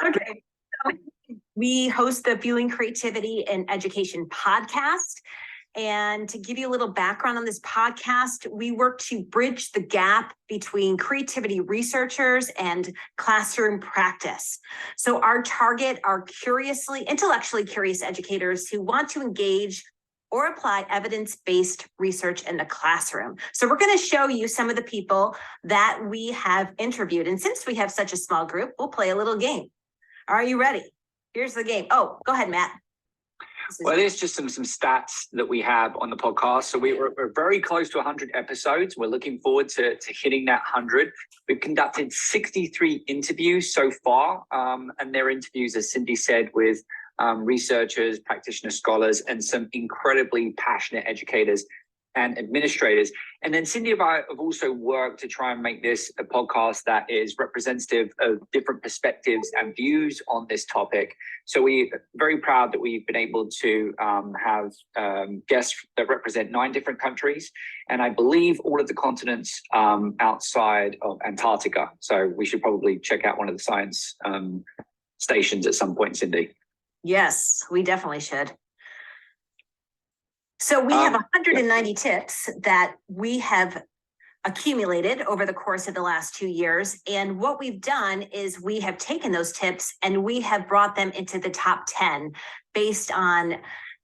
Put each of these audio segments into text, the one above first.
Okay. So we host the Fueling Creativity and Education podcast. And to give you a little background on this podcast, we work to bridge the gap between creativity researchers and classroom practice. So our target are intellectually curious educators who want to engage or apply evidence-based research in the classroom. So we're going to show you some of the people that we have interviewed. And since we have such a small group, we'll play a little game. Are you ready? Here's the game. Oh, go ahead, Matt. Well, there's just some stats that we have on the podcast. So we're very close to 100 episodes. We're looking forward to hitting that 100. We've conducted 63 interviews so far, and they're interviews, as Cyndi said, with researchers, practitioners, scholars, and some incredibly passionate educators and administrators. And then Cyndi and I have also worked to try and make this a podcast that is representative of different perspectives and views on this topic. So we're very proud that we've been able to have guests that represent 9 different countries, and I believe all of the continents outside of Antarctica. So we should probably check out one of the science stations at some point, Cyndi. Yes, we definitely should. So we have 190 tips that we have accumulated over the course of the last 2 years. And what we've done is we have taken those tips and we have brought them into the top 10 based on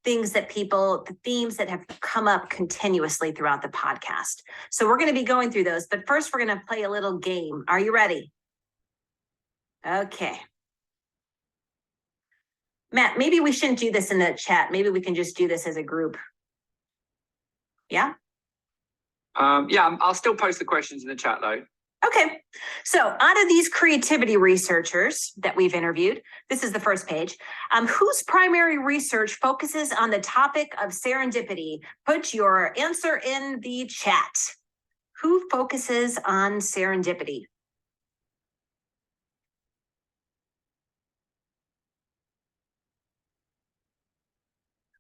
the themes that have come up continuously throughout the podcast. So we're going to be going through those, but first we're going to play a little game. Are you ready? Okay. Matt, maybe we shouldn't do this in the chat. Maybe we can just do this as a group. Yeah? I'll still post the questions in the chat though. Okay. So out of these creativity researchers that we've interviewed, this is the first page, whose primary research focuses on the topic of serendipity? Put your answer in the chat. Who focuses on serendipity?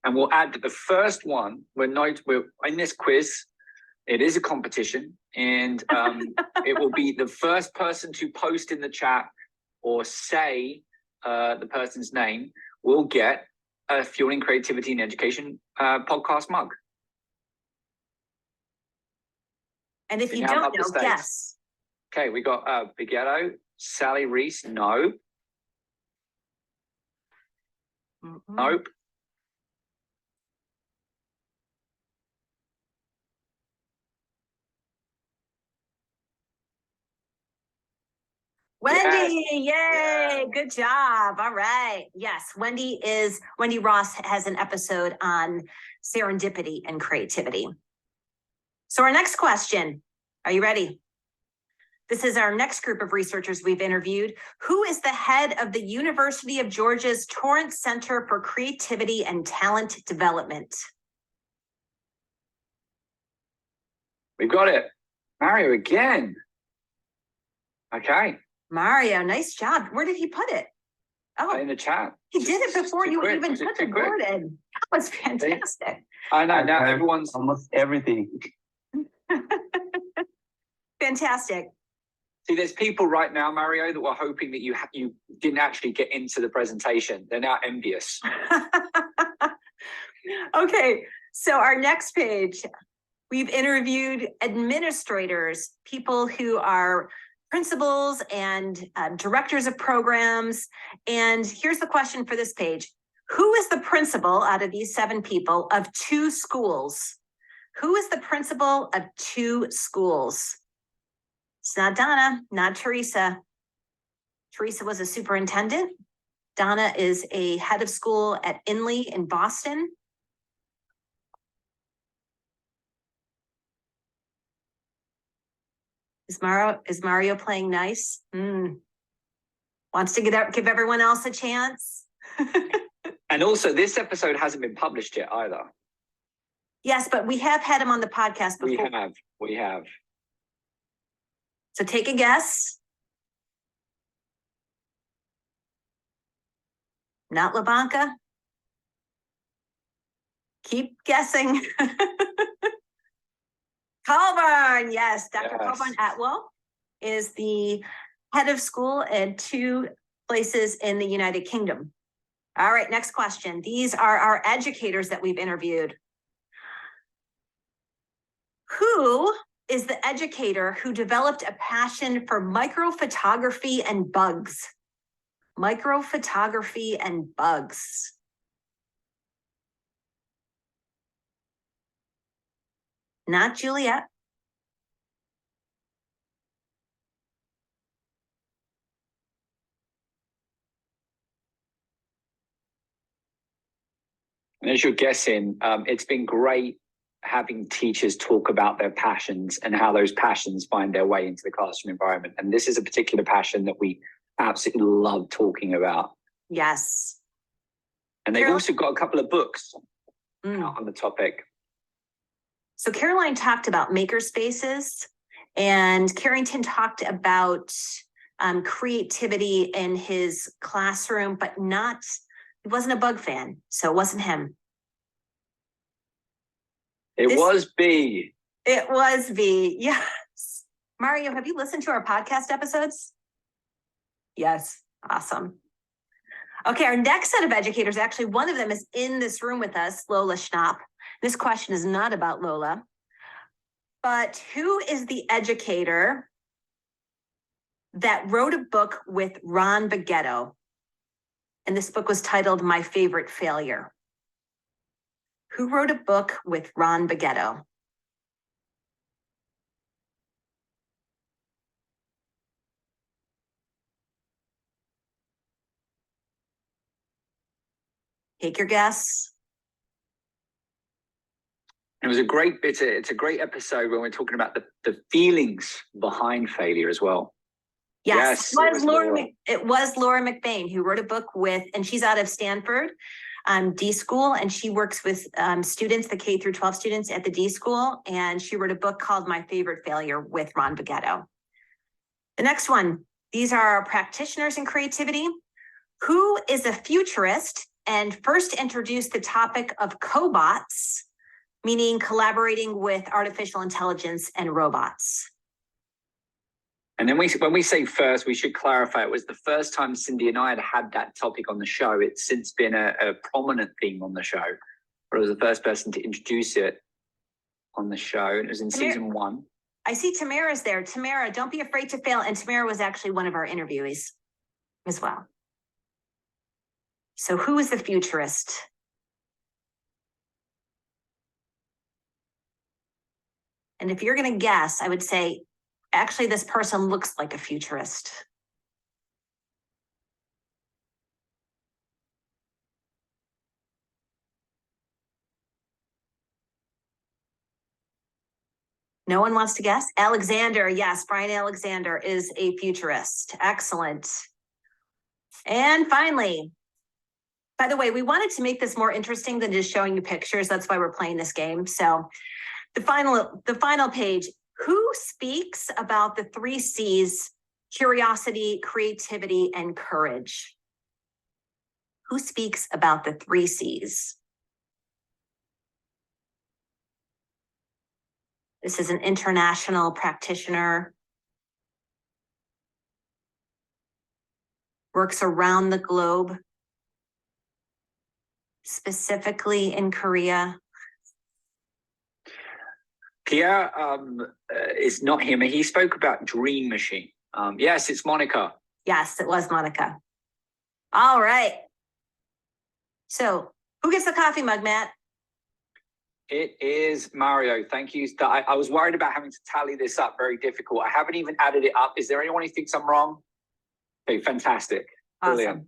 And we'll add that the first one, we're in this quiz, it is a competition, and it will be the first person to post in the chat or say the person's name will get a Fueling Creativity and Education podcast mug. And if you don't know, guess. Okay, we got Bighetto, Sally Reese, no. Nope. Wendy, yes. Yay, good job. All right. Yes, Wendy Ross has an episode on serendipity and creativity. So our next question, are you ready? This is our next group of researchers we've interviewed. Who is the head of the University of Georgia's Torrance Center for Creativity and Talent Development? We've got it. Mario again. Okay. Mario, nice job. Where did he put it? Oh, in the chat. He did it before you even put the word in. That was fantastic. I know, now everyone's almost everything. Fantastic. See, there's people right now, Mario, that were hoping that you didn't actually get into the presentation. They're now envious. Okay, so our next page, we've interviewed administrators, people who are principals and directors of programs. And here's the question for this page. Who is the principal out of these 7 people of 2 schools? Who is the principal of 2 schools? It's not Donna, not Teresa. Teresa was a superintendent. Donna is a head of school at Inley in Boston. Is Mario playing nice? Wants to give everyone else a chance? And also, this episode hasn't been published yet either. Yes, but we have had him on the podcast before. We have. So take a guess. Not LaBanca. Keep guessing. Colburn, yes, Dr. Colburn Atwell is the head of school at 2 places in the United Kingdom. All right, next question. These are our educators that we've interviewed. Who is the educator who developed a passion for microphotography and bugs? Microphotography and bugs. Not Juliet. And as you're guessing, it's been great having teachers talk about their passions and how those passions find their way into the classroom environment. And this is a particular passion that we absolutely love talking about. Yes. And they've also got a couple of books on the topic. So Caroline talked about maker spaces, and Carrington talked about creativity in his classroom, but he wasn't a bug fan, so it wasn't him. It was B. It was B, yes. Mario, have you listened to our podcast episodes? Yes, awesome. Okay, our next set of educators, actually one of them is in this room with us, Lola Schnapp. This question is not about Lola, but who is the educator that wrote a book with Ron Bagetto? And this book was titled My Favorite Failure. Who wrote a book with Ron Bagetto? Take your guess. It was a great, it's a great episode when we're talking about the feelings behind failure as well. Yes, it was Laura McBain who wrote a book with, and she's out of Stanford D School, and she works with students, the K through 12 students at the D School, and she wrote a book called My Favorite Failure with Ron Bagetto. The next one, these are our practitioners in creativity. Who is a futurist and first introduced the topic of cobots, meaning collaborating with artificial intelligence and robots? And then when we say first, we should clarify it was the first time Cyndi and I had that topic on the show. It's since been a prominent theme on the show, but I was the first person to introduce it on the show, and it was in season 1. I see Tamara's there. Tamara, don't be afraid to fail. And Tamara was actually one of our interviewees as well. So who is the futurist? And if you're going to guess, I would say, actually, this person looks like a futurist. No one wants to guess? Alexander, yes, Brian Alexander is a futurist. Excellent. And finally, by the way, we wanted to make this more interesting than just showing you pictures. That's why we're playing this game. So the final page, who speaks about the 3 C's, curiosity, creativity, and courage? Who speaks about the 3 C's? This is an international practitioner, works around the globe, specifically in Korea. Pierre is not him. He spoke about Dream Machine. Yes, it's Monica. Yes, it was Monica. All right. So who gets the coffee mug, Matt? It is Mario. Thank you. I was worried about having to tally this up. Very difficult. I haven't even added it up. Is there anyone who thinks I'm wrong? Okay, fantastic. Awesome. Brilliant.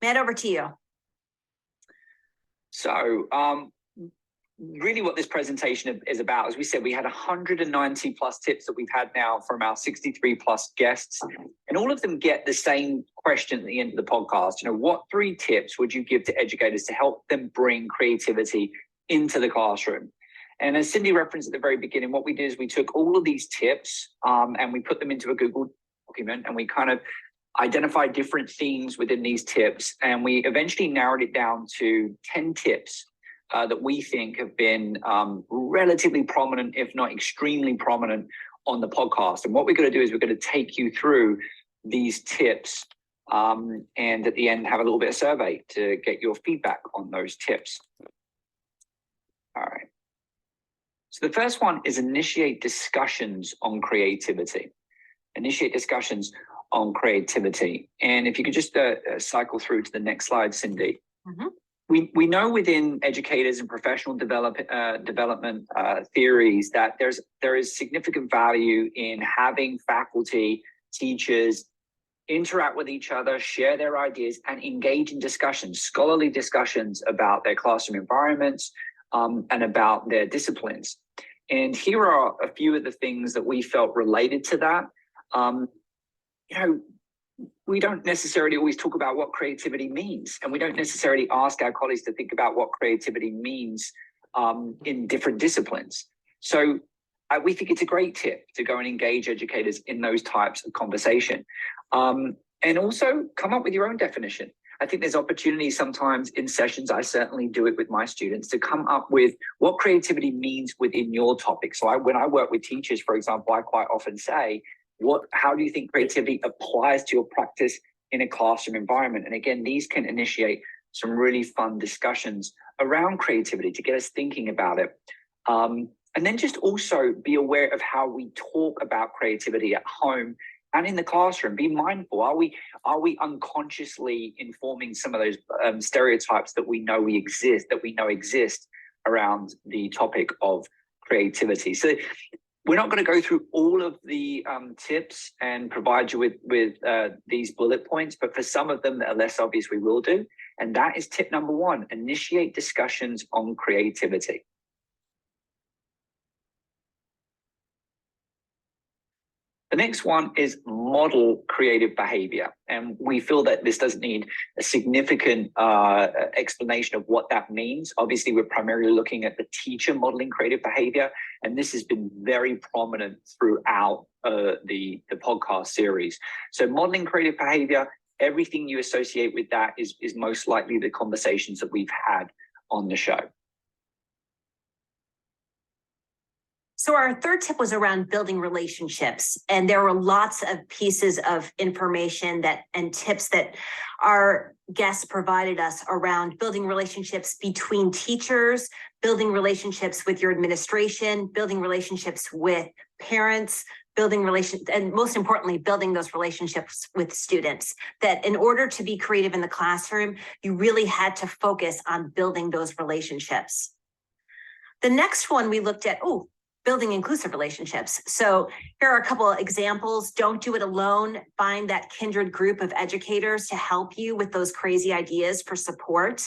Matt, over to you. So really what this presentation is about, as we said, we had 190 plus tips that we've had now from our 63 plus guests, and all of them get the same question at the end of the podcast. You know, what 3 tips would you give to educators to help them bring creativity into the classroom? And as Cyndi referenced at the very beginning, what we did is we took all of these tips and we put them into a Google document, and we kind of identified different themes within these tips, and we eventually narrowed it down to 10 tips that we think have been relatively prominent, if not extremely prominent, on the podcast. And what we're going to do is we're going to take you through these tips, and at the end have a little bit of survey to get your feedback on those tips. All right. So the first one is initiate discussions on creativity. Initiate discussions on creativity. And if you could just cycle through to the next slide, Cyndi. Mm-hmm. We know within educators and professional development theories that there is significant value in having faculty, teachers interact with each other, share their ideas, and engage in discussions, scholarly discussions about their classroom environments and about their disciplines. And here are a few of the things that we felt related to that. You know, we don't necessarily always talk about what creativity means, and we don't necessarily ask our colleagues to think about what creativity means in different disciplines. So we think it's a great tip to go and engage educators in those types of conversation, and also come up with your own definition. I think there's opportunities sometimes in sessions, I certainly do it with my students, to come up with what creativity means within your topic. So when I work with teachers, for example, I quite often say, how do you think creativity applies to your practice in a classroom environment? And again, these can initiate some really fun discussions around creativity to get us thinking about it. And then just also be aware of how we talk about creativity at home and in the classroom. Be mindful. Are we unconsciously informing some of those stereotypes that we know exist around the topic of creativity? So we're not going to go through all of the tips and provide you with these bullet points, but for some of them that are less obvious, we will do. And that is tip number 1, initiate discussions on creativity. The next one is model creative behavior. And we feel that this doesn't need a significant explanation of what that means. Obviously, we're primarily looking at the teacher modeling creative behavior, and this has been very prominent throughout the podcast series. So modeling creative behavior, everything you associate with that is most likely the conversations that we've had on the show. So our third tip was around building relationships, and there were lots of pieces of information and tips that our guests provided us around building relationships between teachers, building relationships with your administration, building relationships with parents, and most importantly, building those relationships with students. That in order to be creative in the classroom, you really had to focus on building those relationships. The next one we looked at, building inclusive relationships. So here are a couple of examples. Don't do it alone. Find that kindred group of educators to help you with those crazy ideas for support.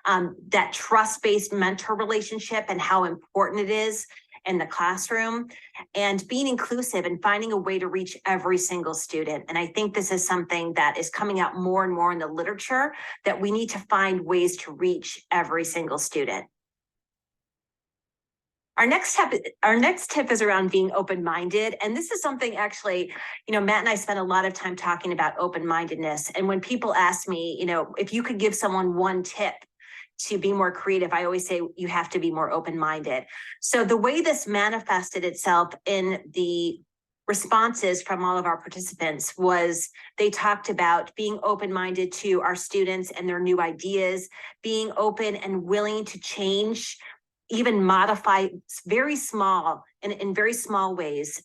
That trust-based mentor relationship and how important it is in the classroom, and being inclusive and finding a way to reach every single student. And I think this is something that is coming out more and more in the literature, that we need to find ways to reach every single student. Our next tip is around being open-minded. And this is something actually, Matt and I spent a lot of time talking about open-mindedness. And when people ask me, if you could give someone one tip to be more creative, I always say you have to be more open-minded. So the way this manifested itself in the responses from all of our participants was they talked about being open-minded to our students and their new ideas, being open and willing to change, even modify very small in very small ways,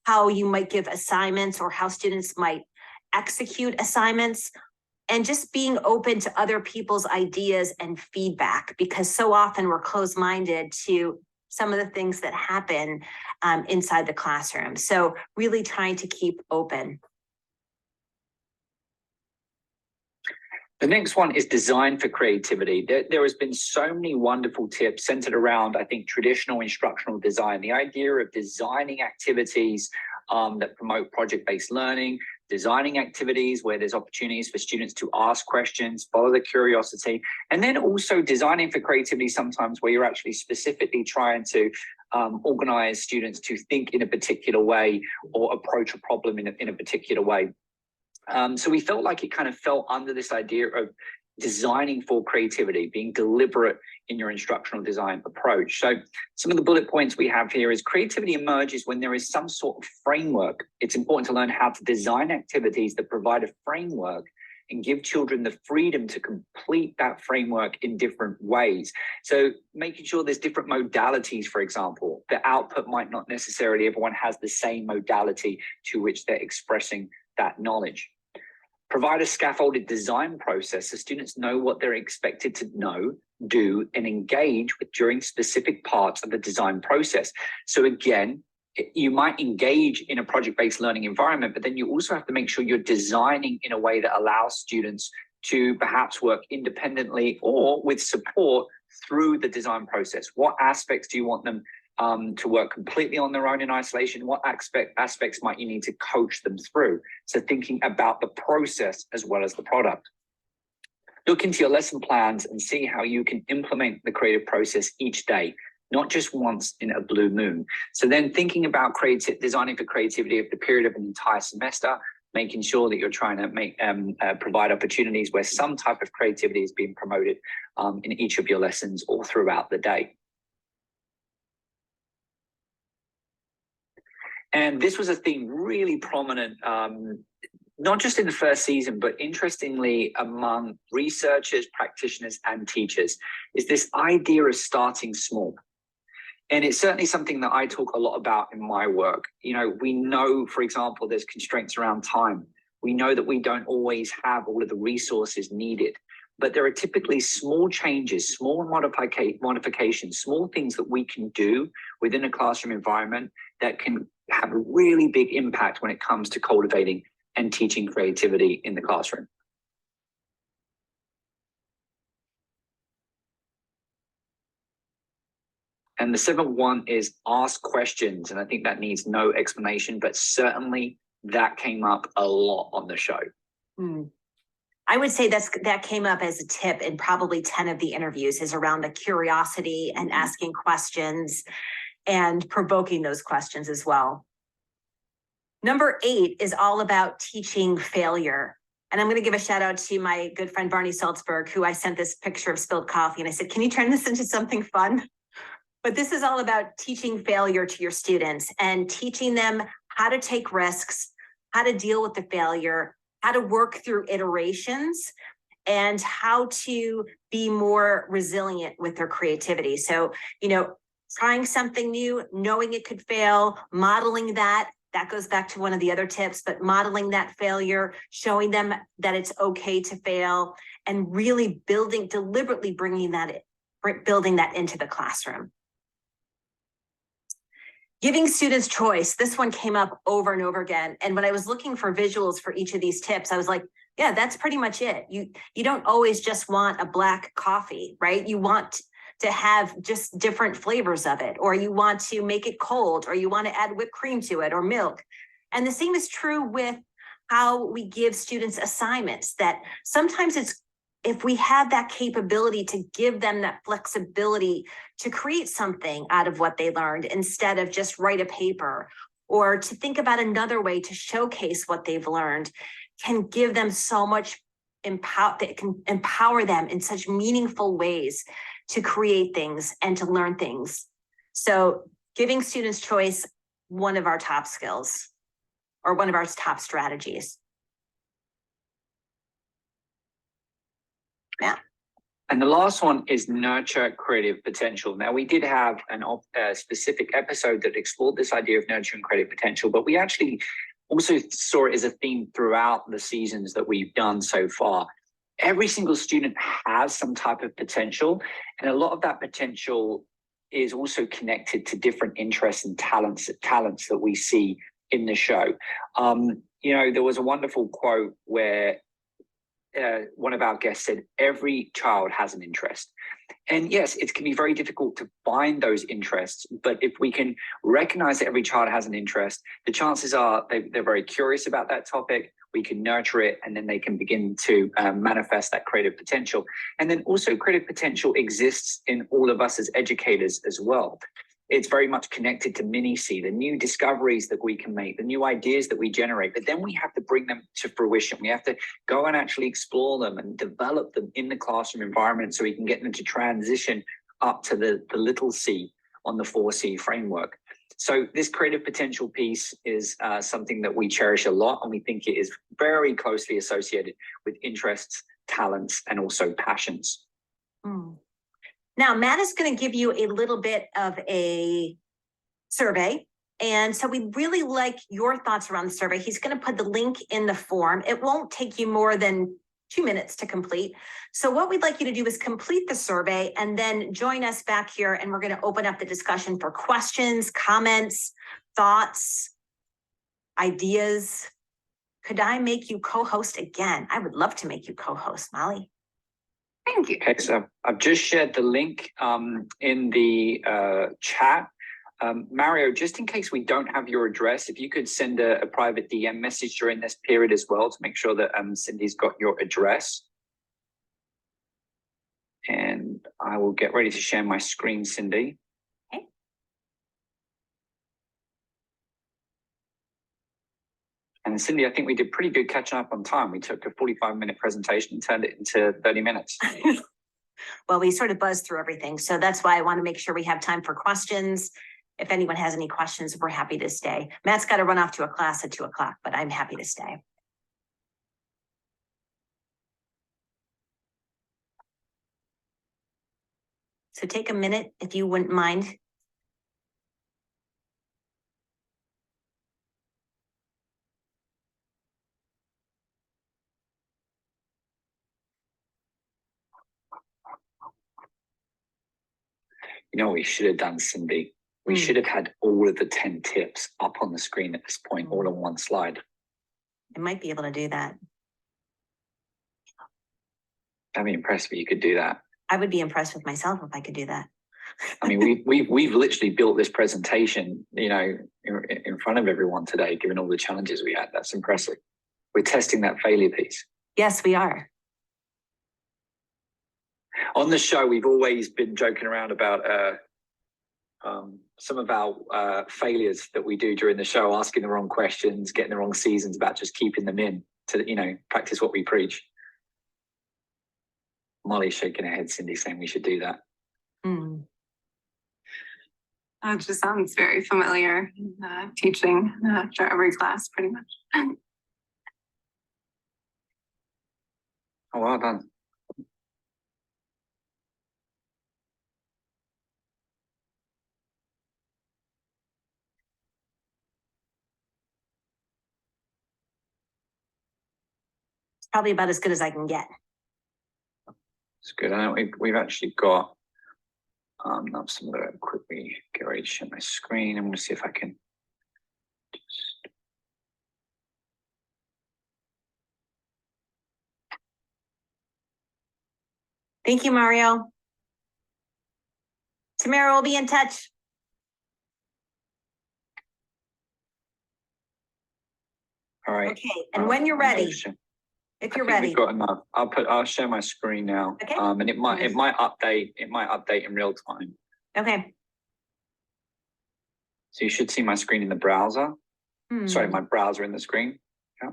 how you might give assignments or how students might execute assignments, and just being open to other people's ideas and feedback, because so often we're closed-minded to some of the things that happen inside the classroom. So really trying to keep open. The next one is design for creativity. There has been so many wonderful tips centered around, I think, traditional instructional design. The idea of designing activities that promote project-based learning, designing activities where there's opportunities for students to ask questions, follow the curiosity, and then also designing for creativity sometimes where you're actually specifically trying to organize students to think in a particular way or approach a problem in a particular way. So we felt like it kind of fell under this idea of designing for creativity, being deliberate in your instructional design approach. So some of the bullet points we have here is creativity emerges when there is some sort of framework. It's important to learn how to design activities that provide a framework and give children the freedom to complete that framework in different ways. So making sure there's different modalities, for example, the output might not necessarily, everyone has the same modality to which they're expressing that knowledge. Provide a scaffolded design process so students know what they're expected to know, do, and engage with during specific parts of the design process. So again, you might engage in a project-based learning environment, but then you also have to make sure you're designing in a way that allows students to perhaps work independently or with support through the design process. What aspects do you want them to work completely on their own in isolation? What aspects might you need to coach them through? So thinking about the process as well as the product. Look into your lesson plans and see how you can implement the creative process each day, not just once in a blue moon. So then thinking about designing for creativity of the period of an entire semester, making sure that you're trying to provide opportunities where some type of creativity is being promoted in each of your lessons or throughout the day. And this was a theme really prominent, not just in the first season, but interestingly among researchers, practitioners, and teachers, is this idea of starting small. And it's certainly something that I talk a lot about in my work. You know, we know, for example, there's constraints around time. We know that we don't always have all of the resources needed, but there are typically small changes, small modifications, small things that we can do within a classroom environment that can have a really big impact when it comes to cultivating and teaching creativity in the classroom. And the seventh one is ask questions. And I think that needs no explanation, but certainly that came up a lot on the show. I would say that came up as a tip in probably 10 of the interviews, is around the curiosity and asking questions and provoking those questions as well. Number 8 is all about teaching failure. And I'm going to give a shout out to my good friend, Barney Salzberg, who I sent this picture of spilled coffee. And I said, can you turn this into something fun? But this is all about teaching failure to your students and teaching them how to take risks, how to deal with the failure, how to work through iterations, and how to be more resilient with their creativity. So, you know, trying something new, knowing it could fail, modeling that goes back to one of the other tips, but modeling that failure, showing them that it's okay to fail, and really deliberately building that into the classroom. Giving students choice. This one came up over and over again. And when I was looking for visuals for each of these tips, I was like, yeah, that's pretty much it. You don't always just want a black coffee, right? You want to have just different flavors of it, or you want to make it cold, or you want to add whipped cream to it or milk. And the same is true with how we give students assignments, that sometimes if we have that capability to give them that flexibility to create something out of what they learned instead of just write a paper, or to think about another way to showcase what they've learned, can give them so much that can empower them in such meaningful ways to create things and to learn things. So giving students choice, one of our top skills, or one of our top strategies. Yeah. And the last one is nurture creative potential. Now, we did have a specific episode that explored this idea of nurturing creative potential, but we actually also saw it as a theme throughout the seasons that we've done so far. Every single student has some type of potential, and a lot of that potential is also connected to different interests and talents that we see in the show. You know, there was a wonderful quote where one of our guests said, every child has an interest. And yes, it can be very difficult to find those interests, but if we can recognize that every child has an interest, the chances are they're very curious about that topic, we can nurture it, and then they can begin to manifest that creative potential. And then also creative potential exists in all of us as educators as well. it's very much connected to mini-C, the new discoveries that we can make, the new ideas that we generate, but then we have to bring them to fruition. We have to go and actually explore them and develop them in the classroom environment so we can get them to transition up to the little C on the 4C framework. So this creative potential piece is something that we cherish a lot, and we think it is very closely associated with interests, talents, and also passions. Now, Matt is going to give you a little bit of a survey. And so we'd really like your thoughts around the survey. He's going to put the link in the form. It won't take you more than 2 minutes to complete. So what we'd like you to do is complete the survey and then join us back here. And we're going to open up the discussion for questions, comments, thoughts, ideas. Could I make you co-host again? I would love to make you co-host, Molly. Thank you. Okay, so I've just shared the link in the chat. Mario, just in case we don't have your address, if you could send a private DM message during this period as well to make sure that Cyndi's got your address. And I will get ready to share my screen, Cyndi. Okay. And Cyndi, I think we did pretty good catching up on time. We took a 45-minute presentation and turned it into 30 minutes. Well, we sort of buzzed through everything. So that's why I want to make sure we have time for questions. If anyone has any questions, we're happy to stay. Matt's got to run off to a class at 2 o'clock, but I'm happy to stay. So take a minute if you wouldn't mind. You know what we should have done, Cyndi? We should have had all of the 10 tips up on the screen at this point, all on one slide. I might be able to do that. I'd be impressed if you could do that. I would be impressed with myself if I could do that. I mean, we've literally built this presentation, you know, in front of everyone today, given all the challenges we had. That's impressive. We're testing that failure piece. Yes, we are. On the show, we've always been joking around about some of our failures that we do during the show, asking the wrong questions, getting the wrong seasons, about just keeping them in to, you know, practice what we preach. Molly's shaking her head, Cyndi, saying we should do that. It just sounds very familiar. Teaching after every class, pretty much. Oh, well done. It's probably about as good as I can get. It's good. I know we've actually got, I'm just going to quickly get ready to share my screen. I'm going to see if I can just. Thank you, Mario. Tamara will be in touch. All right. Okay, and when you're ready, if you're ready. We've got enough. I'll share my screen now. Okay. And it might update in real time. Okay. So you should see my screen in the browser. Sorry, my browser in the screen. Yeah.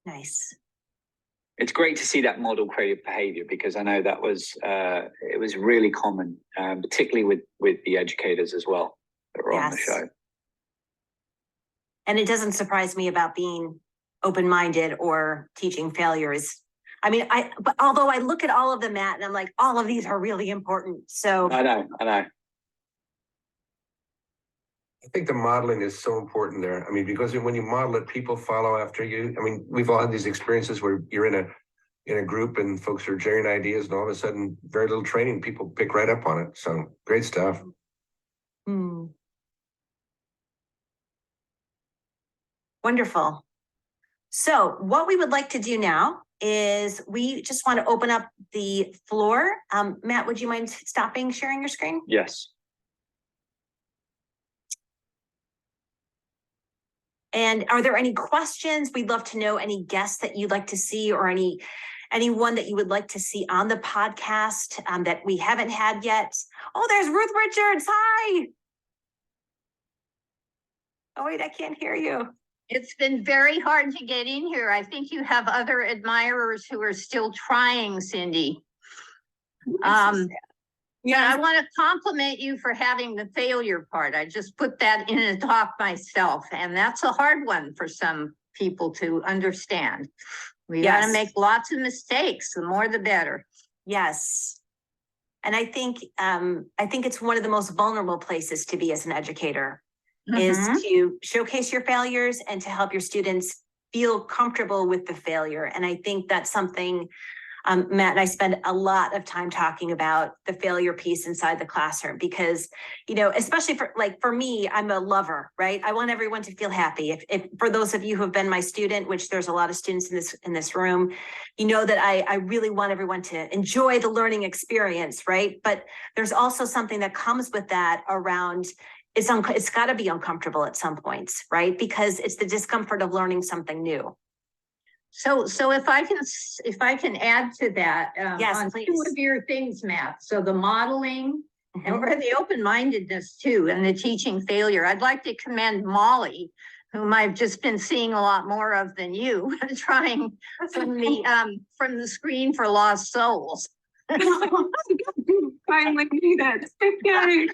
Nice. It's great to see that model creative behavior, because I know that was it was really common, particularly with the educators as well that were on the show. And it doesn't surprise me about being open-minded or teaching failures. I mean, but although I look at all of them, Matt, and I'm like, all of these are really important. So I know. I think the modeling is so important there. I mean, because when you model it, people follow after you. I mean, we've all had these experiences where you're in a group and folks are sharing ideas, and all of a sudden, very little training, people pick right up on it. So great stuff. Wonderful. So what we would like to do now is we just want to open up the floor. Matt, would you mind stopping sharing your screen? Yes. And are there any questions? We'd love to know any guests that you'd like to see or anyone that you would like to see on the podcast that we haven't had yet. Oh, there's Ruth Richards. Hi. Oh, wait, I can't hear you. It's been very hard to get in here. I think you have other admirers who are still trying, Cyndi. Yeah, I want to compliment you for having the failure part. I just put that in a talk myself, and that's a hard one for some people to understand. We got to make lots of mistakes. The more, the better. Yes. And I think it's one of the most vulnerable places to be as an educator. Is to showcase your failures and to help your students feel comfortable with the failure. And I think that's something Matt and I spend a lot of time talking about, the failure piece inside the classroom, because, you know, especially for me, I'm a lover, right? I want everyone to feel happy. If for those of you who have been my student, which there's a lot of students in this room, you know that I really want everyone to enjoy the learning experience, right? But there's also something that comes with that around it's got to be uncomfortable at some points, right? Because it's the discomfort of learning something new. So if I can add to that, yes, on please. 2 of your things, Matt. So the modeling and the open-mindedness too, and the teaching failure. I'd like to commend Molly, whom I've just been seeing a lot more of than you, trying from the screen for lost souls. Finally needed. Yay.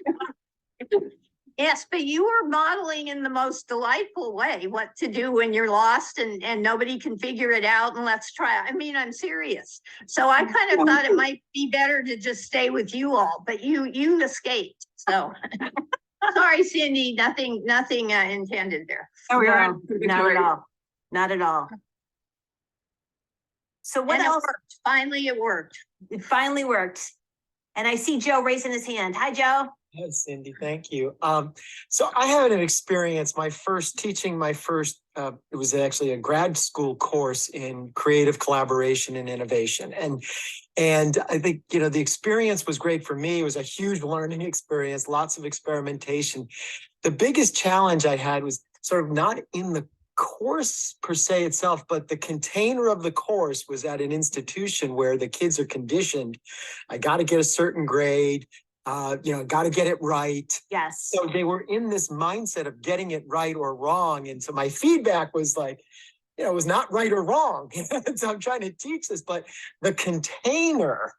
Yes, but you were modeling in the most delightful way what to do when you're lost and nobody can figure it out, and let's try. I mean, I'm serious. So I kind of thought it might be better to just stay with you all, but you escaped. So sorry, Cyndi, nothing intended there. Oh, we are. Not at all. Not at all. So what else? Finally, it worked. It finally worked. And I see Joe raising his hand. Hi, Joe. Hi, Cyndi, thank you. So I had an experience, my first, it was actually a grad school course in creative collaboration and innovation. And I think, you know, the experience was great for me. It was a huge learning experience, lots of experimentation. The biggest challenge I had was sort of not in the course per se itself, but the container of the course was at an institution where the kids are conditioned. I got to get a certain grade. Got to get it right. Yes. So they were in this mindset of getting it right or wrong. And so my feedback was like, you know, it was not right or wrong. So I'm trying to teach this, but the container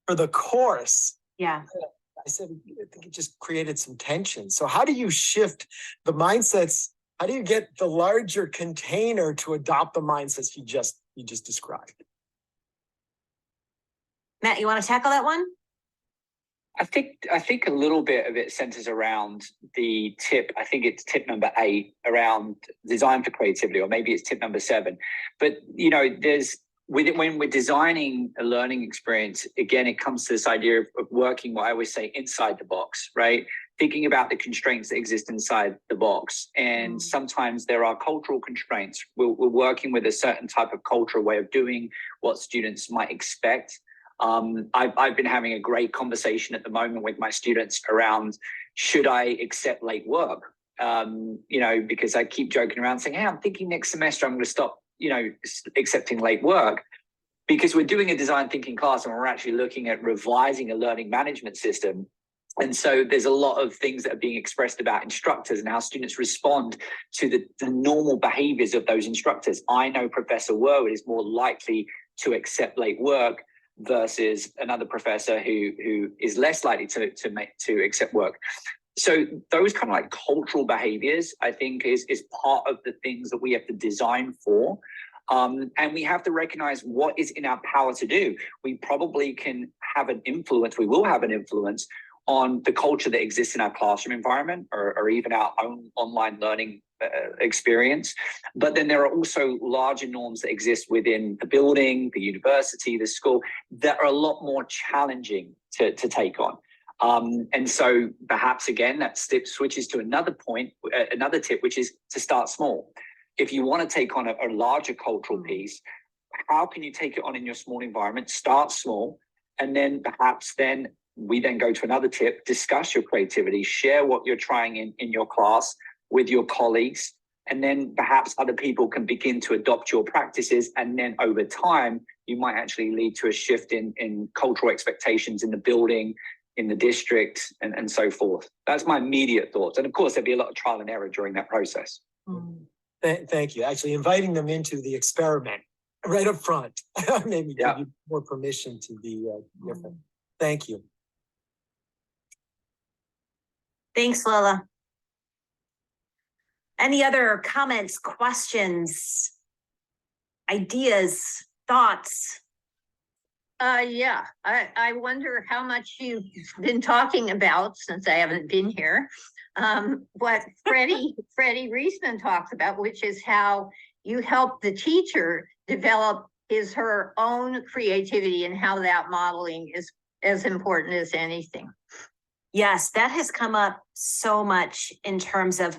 for the course, yeah, I said, I think it just created some tension. So how do you shift the mindsets? How do you get the larger container to adopt the mindsets you just described? Matt, you want to tackle that one? I think a little bit of it centers around the tip. I think it's tip number 8 around design for creativity, or maybe it's tip number 7. But you know, when we're designing a learning experience, again, it comes to this idea of working, what I always say, inside the box, right? Thinking about the constraints that exist inside the box. And sometimes there are cultural constraints. We're working with a certain type of cultural way of doing what students might expect. I've been having a great conversation at the moment with my students around, should I accept late work? Because I keep joking around saying, hey, I'm thinking next semester I'm going to stop, accepting late work, because we're doing a design thinking class and we're actually looking at revising a learning management system. And so there's a lot of things that are being expressed about instructors and how students respond to the normal behaviors of those instructors. I know Professor Worwood is more likely to accept late work versus another professor who is less likely to accept work. So those kind of like cultural behaviors, I think, is part of the things that we have to design for. And we have to recognize what is in our power to do. We probably can have an influence, we will have an influence on the culture that exists in our classroom environment, or even our own online learning experience. But then there are also larger norms that exist within the building, the university, the school, that are a lot more challenging to take on. And so perhaps again, that switches to another tip, which is to start small. If you want to take on a larger cultural piece, how can you take it on in your small environment? Start small, and then perhaps we then go to another tip, discuss your creativity, share what you're trying in your class with your colleagues, And then perhaps other people can begin to adopt your practices. And then over time, you might actually lead to a shift in cultural expectations in the building, in the district, and so forth. That's my immediate thoughts. And of course, there'll be a lot of trial and error during that process. Thank you. Actually inviting them into the experiment right up front, maybe give you more permission to be different. Thank you. Thanks, Lola. Any other comments, questions, ideas, thoughts? Yeah, I wonder how much you've been talking about, since I haven't been here, what Freddie Reisman talks about, which is how you help the teacher develop her own creativity, and how that modeling is as important as anything. Yes, that has come up so much in terms of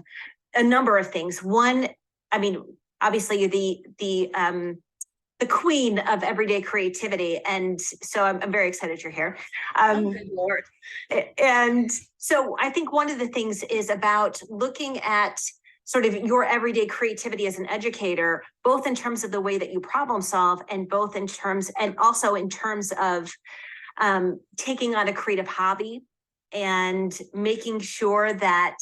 a number of things. One, I mean, obviously the queen of everyday creativity. And so I'm very excited you're here. Good Lord. And so I think one of the things is about looking at sort of your everyday creativity as an educator, both in terms of the way that you problem solve, and both in terms, and also in terms of taking on a creative hobby and making sure that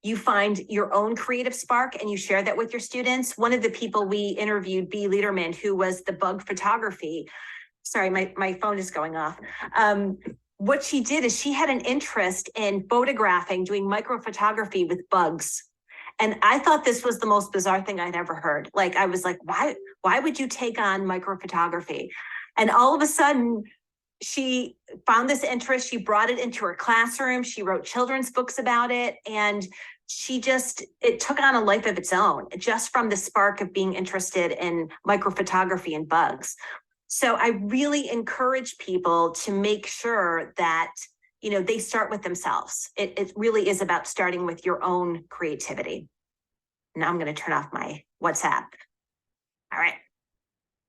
you find your own creative spark and you share that with your students. One of the people we interviewed, B. Liederman, who was the bug photography. Sorry, my phone is going off. What she did is she had an interest in photographing, doing micro photography with bugs. And I thought this was the most bizarre thing I'd ever heard. Like, I was like, why would you take on micro photography? And all of a sudden, she found this interest. She brought it into her classroom. She wrote children's books about it. And it took on a life of its own, just from the spark of being interested in microphotography and bugs. So I really encourage people to make sure that, they start with themselves. It really is about starting with your own creativity. Now I'm going to turn off my WhatsApp. All right.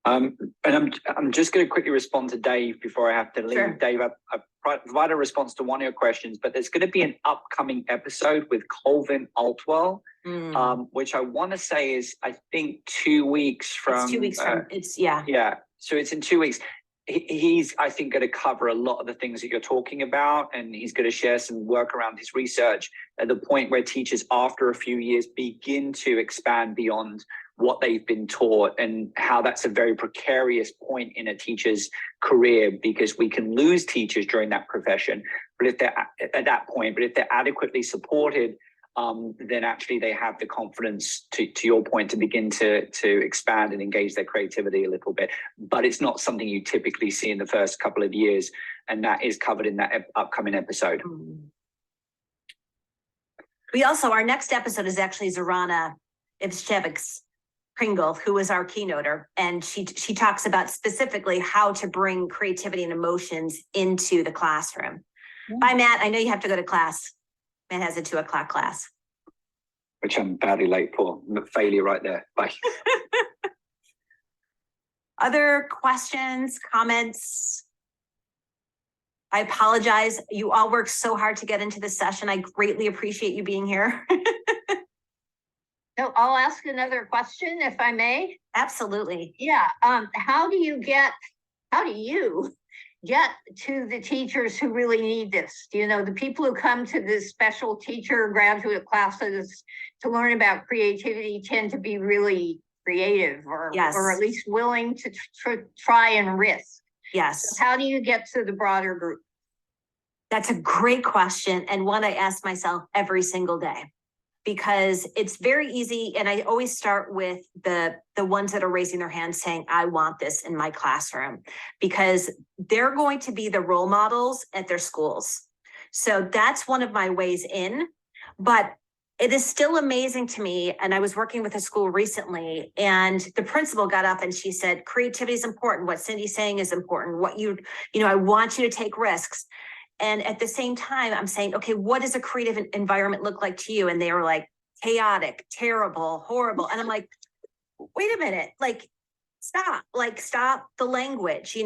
And I'm just going to quickly respond to Dave before I have to leave. Sure. Dave, I've provided a response to one of your questions, but there's going to be an upcoming episode with Colvin Altwell, which I want to say is, I think, 2 weeks from. It's 2 weeks from. Yeah. So it's in 2 weeks. He's, I think, going to cover a lot of the things that you're talking about, and he's going to share some work around his research at the point where teachers, after a few years, begin to expand beyond what they've been taught, and how that's a very precarious point in a teacher's career, because we can lose teachers during that profession. But if they're at that point, but if they're adequately supported, then actually they have the confidence, to your point, to begin to expand and engage their creativity a little bit. But it's not something you typically see in the first couple of years, and that is covered in that upcoming episode. We also, our next episode is actually Zorana Ivshevix Pringle, who is our keynoter, and she talks about specifically how to bring creativity and emotions into the classroom. Bye, Matt. I know you have to go to class. Matt has a 2:00 class. Which I'm badly late for. Failure right there. Bye. Other questions, comments? I apologize. You all worked so hard to get into this session. I greatly appreciate you being here. No, I'll ask another question if I may. Absolutely. Yeah. How do you get to the teachers who really need this? The people who come to this special teacher graduate classes to learn about creativity tend to be really creative, or at least willing to try and risk. Yes. So how do you get to the broader group? That's a great question, and one I ask myself every single day, because it's very easy. And I always start with the ones that are raising their hands saying, I want this in my classroom, because they're going to be the role models at their schools. So that's one of my ways in, but it is still amazing to me. And I was working with a school recently, and the principal got up and she said, creativity is important. What Cyndi's saying is important. I want you to take risks. And at the same time, I'm saying, okay, what does a creative environment look like to you? And they were like, chaotic, terrible, horrible. And I'm like, wait a minute, stop the language,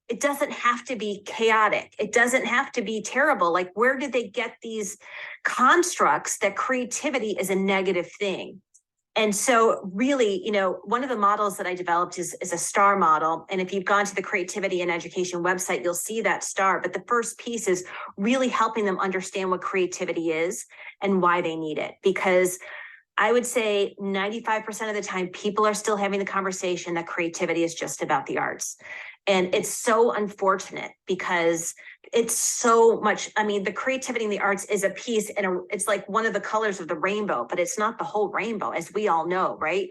it doesn't have to be chaotic. It doesn't have to be terrible. Where did they get these constructs that creativity is a negative thing? And so really, one of the models that I developed is a STAR model. And if you've gone to the Creativity and Education website, you'll see that STAR. But the first piece is really helping them understand what creativity is and why they need it. Because I would say 95% of the time, people are still having the conversation that creativity is just about the arts. And it's so unfortunate because it's so much. I mean, the creativity in the arts is a piece and it's like one of the colors of the rainbow, but it's not the whole rainbow, as we all know, right?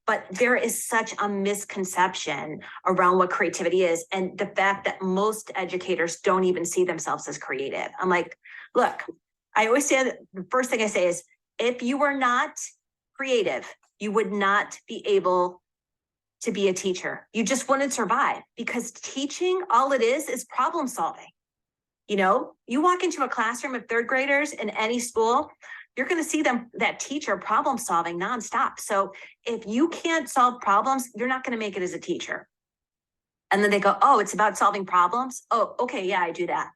But there is such a misconception around what creativity is. And the fact that most educators don't even see themselves as creative. I'm like, look, I always say that the first thing I say is, if you were not creative, you would not be able to be a teacher. You just wouldn't survive, because teaching, all it is problem solving. You walk into a classroom of third graders in any school, you're going to see that teacher problem solving nonstop. So if you can't solve problems, you're not going to make it as a teacher. And then they go, oh, it's about solving problems. Oh, okay. Yeah, I do that.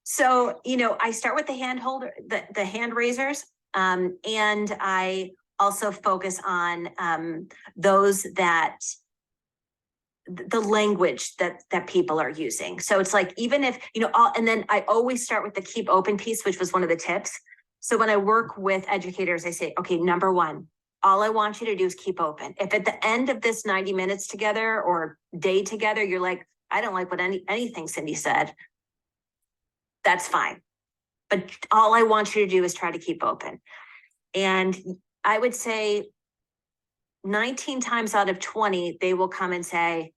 So, I start with the hand raisers, and I also focus on those that the language that people are using. So it's like, even if, and then I always start with the keep open piece, which was one of the tips. So when I work with educators, I say, okay, number one, all I want you to do is keep open. If at the end of this 90 minutes together or day together, you're like, I don't like what anything Cyndi said, that's fine. But all I want you to do is try to keep open. And I would say 19 times out of 20, they will come and say,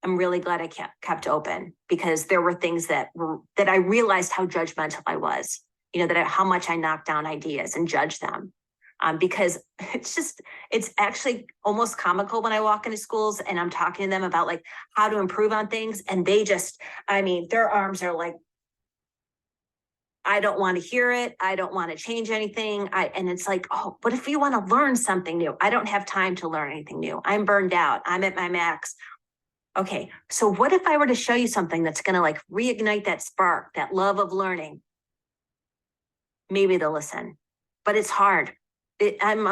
I'm really glad I kept open, because there were things that I realized how judgmental I was, how much I knocked down ideas and judged them. Because it's actually almost comical when I walk into schools and I'm talking to them about like how to improve on things. And they their arms are like, I don't want to hear it. I don't want to change anything. And it's like, oh, what if you want to learn something new? I don't have time to learn anything new. I'm burned out. I'm at my max. Okay. So what if I were to show you something that's going to like reignite that spark, that love of learning? Maybe they'll listen, but it's hard. I'm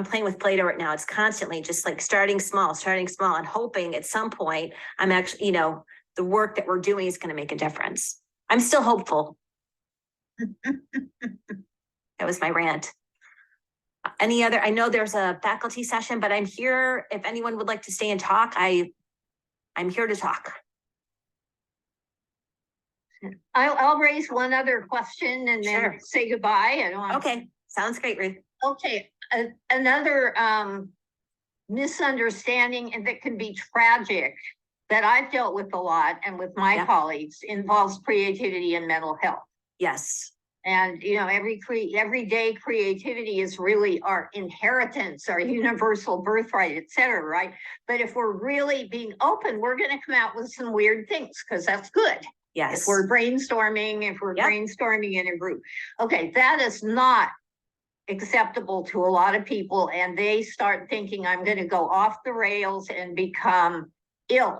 playing with Play-Doh right now. It's constantly just like starting small and hoping at some point I'm actually, the work that we're doing is going to make a difference. I'm still hopeful. That was my rant. I know there's a faculty session, but I'm here. If anyone would like to stay and talk, I'm here to talk. I'll raise one other question and then say goodbye. Okay, sounds great, Ruth. Okay, another misunderstanding, and that can be tragic, that I've dealt with a lot and with my colleagues, involves creativity and mental health. Yes. And everyday creativity is really our inheritance, our universal birthright, et cetera, right? But if we're really being open, we're going to come out with some weird things, because that's good. Yes. If we're brainstorming in a group. Okay, that is not acceptable to a lot of people, and they start thinking I'm going to go off the rails and become ill.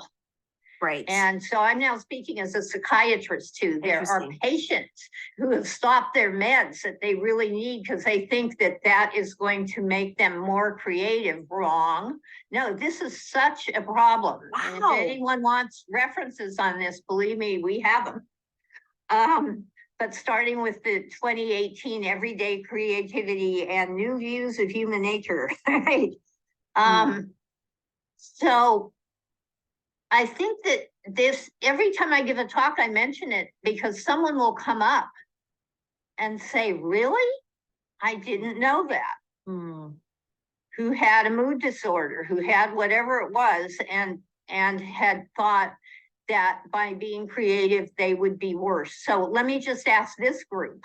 Right. And so I'm now speaking as a psychiatrist too. There are patients who have stopped their meds that they really need because they think that is going to make them more creative. Wrong. No, this is such a problem. Wow. And if anyone wants references on this, believe me, we have them. But starting with the 2018 Everyday Creativity and New Views of Human Nature, right? So I think that every time I give a talk, I mention it because someone will come up and say, really? I didn't know that. Who had a mood disorder, who had whatever it was, and had thought that by being creative, they would be worse. So let me just ask this group.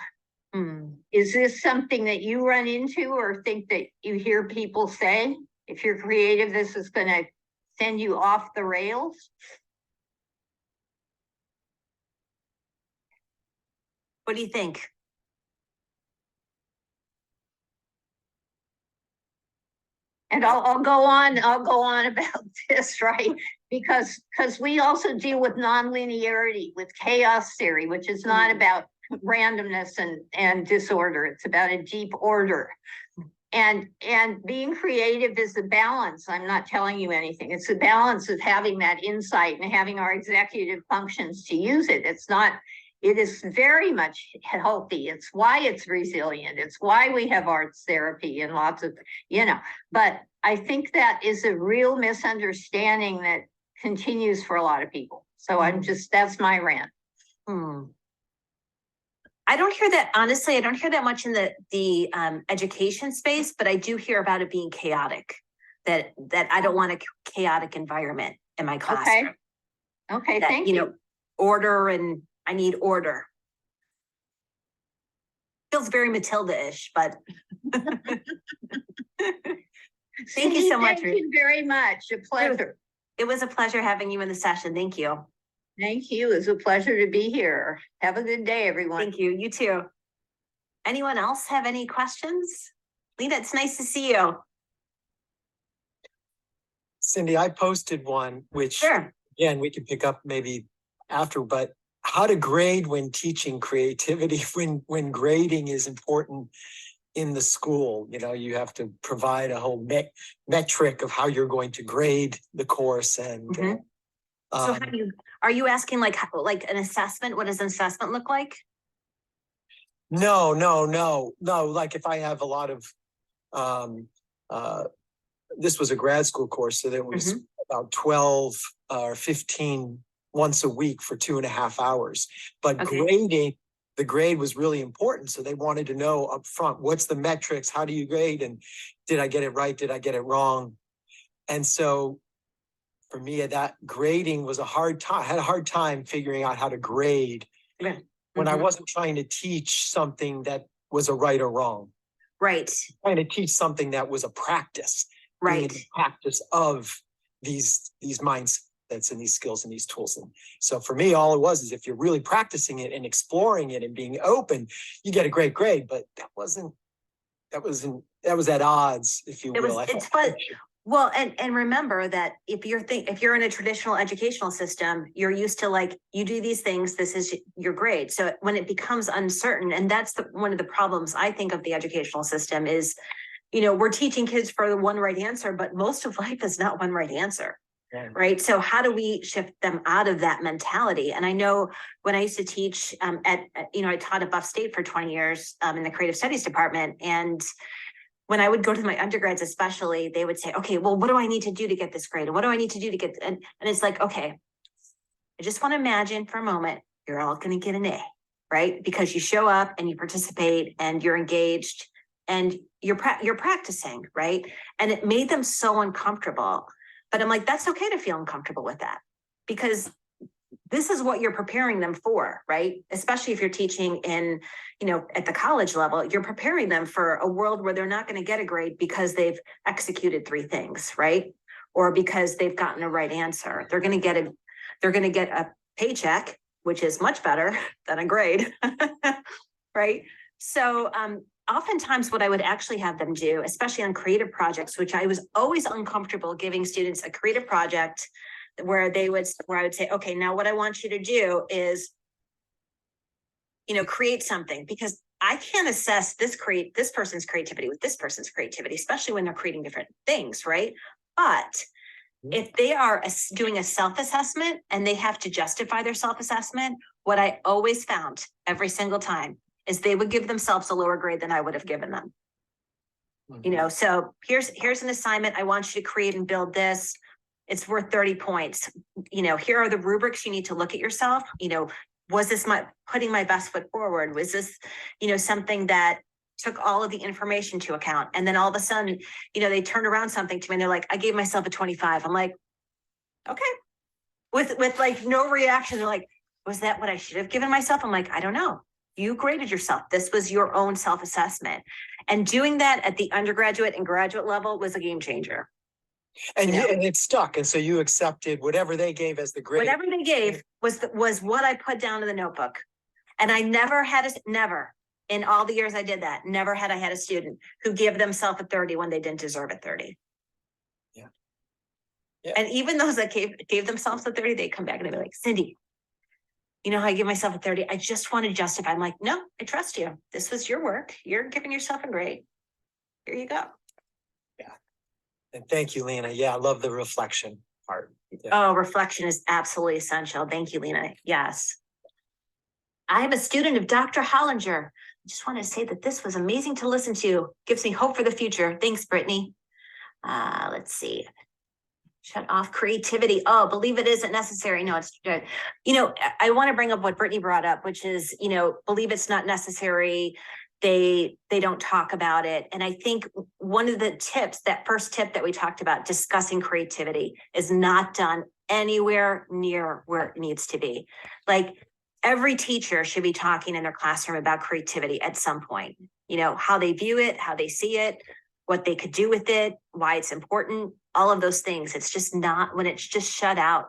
Is this something that you run into or think that you hear people say? If you're creative, this is going to send you off the rails? What do you think? And I'll go on about this, right? Because we also deal with nonlinearity, with chaos theory, which is not about randomness and disorder. It's about a deep order. And being creative is the balance. I'm not telling you anything. It's the balance of having that insight and having our executive functions to use it. It is very much healthy. It's why it's resilient. It's why we have arts therapy and lots of, but I think that is a real misunderstanding that continues for a lot of people. So that's my rant. I don't hear that, honestly, I don't hear that much in the education space, but I do hear about it being chaotic, that I don't want a chaotic environment in my classroom. Okay, That, thank you. Order, and I need order. Feels very Matilda-ish, but thank you so much. Thank you very much. A pleasure. It was a pleasure having you in the session. Thank you. Thank you. It's a pleasure to be here. Have a good day, everyone. Thank you. You too. Anyone else have any questions? Lena, it's nice to see you. Cyndi, I posted one, which Sure. again, we could pick up maybe after, but how to grade when teaching creativity, when grading is important in the school. You have to provide a whole metric of how you're going to grade the course. And So are you asking like an assessment? What does an assessment look like? No. Like if I have a lot of, this was a grad school course, so there was about 12 or 15 once a week for 2.5 hours. But the grade was really important. So they wanted to know up front, what's the metrics? How do you grade? And did I get it right? Did I get it wrong? And so for me, that grading was I had a hard time figuring out how to grade when I wasn't trying to teach something that was a right or wrong. Right. Trying to teach something that was a practice. Right. Practice of these mindsets and these skills and these tools. And so for me, all it was is if you're really practicing it and exploring it and being open, you get a great grade. But that was at odds, if you will. It's fun. Well, and remember that if you're in a traditional educational system, you're used to you do these things, this is your grade. So when it becomes uncertain, and that's one of the problems I think of the educational system is, we're teaching kids for the one right answer, but most of life is not one right answer. Right. So how do we shift them out of that mentality? And I know when I used to teach I taught at Buff State for 20 years in the creative studies department. And when I would go to my undergrads, especially, they would say, okay, well, what do I need to do to get this grade? And what do I need to do to get, and it's like, okay, I just want to imagine for a moment, you're all going to get an A, right? Because you show up and you participate and you're engaged and you're practicing, right? And it made them so uncomfortable. But I'm like, that's okay to feel uncomfortable with that, because this is what you're preparing them for, right? Especially if you're teaching in, at the college level, you're preparing them for a world where they're not going to get a grade because they've executed 3 things, right? Or because they've gotten a right answer. They're going to get a paycheck, which is much better than a grade, right? So, oftentimes what I would actually have them do, especially on creative projects, which I was always uncomfortable giving students a creative project where I would say, okay, now what I want you to do is, create something, because I can't assess this person's creativity with this person's creativity, especially when they're creating different things, right? But if they are doing a self-assessment and they have to justify their self-assessment, what I always found every single time is they would give themselves a lower grade than I would have given them. So here's an assignment. I want you to create and build this. It's worth 30 points. Here are the rubrics you need to look at yourself. Was this putting my best foot forward? Was this, something that took all of the information to account? And then all of a sudden, they turned around something to me and they're like, I gave myself a 25. I'm like, okay. With like no reaction. They're like, was that what I should have given myself? I'm like, I don't know. You graded yourself. This was your own self-assessment. And doing that at the undergraduate and graduate level was a game changer. And it stuck. And so you accepted whatever they gave as the grade. Whatever they gave was what I put down in the notebook. And I never in all the years I did that, never had I had a student who gave themselves a 30 when they didn't deserve a 30. Yeah. And even those that gave themselves a 30, they come back and they'd be like, Cyndi, you know how I give myself a 30, I just want to justify. I'm like, no, I trust you. This was your work. You're giving yourself a grade. Here you go. And thank you, Lena. Yeah, I love the reflection part. Yeah. Oh, reflection is absolutely essential. Thank you, Lena. Yes. I am a student of Dr. Hollinger. I just want to say that this was amazing to listen to. Gives me hope for the future. Thanks, Brittany. Let's see. Shut off creativity. Oh, believe it isn't necessary. No, it's good. You know, I want to bring up what Brittany brought up, which is, you know, believe it's not necessary. They don't talk about it. And I think one of the tips, that first tip that we talked about, discussing creativity, is not done anywhere near where it needs to be. Like, every teacher should be talking in their classroom about creativity at some point, you know, how they view it, how they see it, what they could do with it, why it's important, all of those things. It's just not, when it's just shut out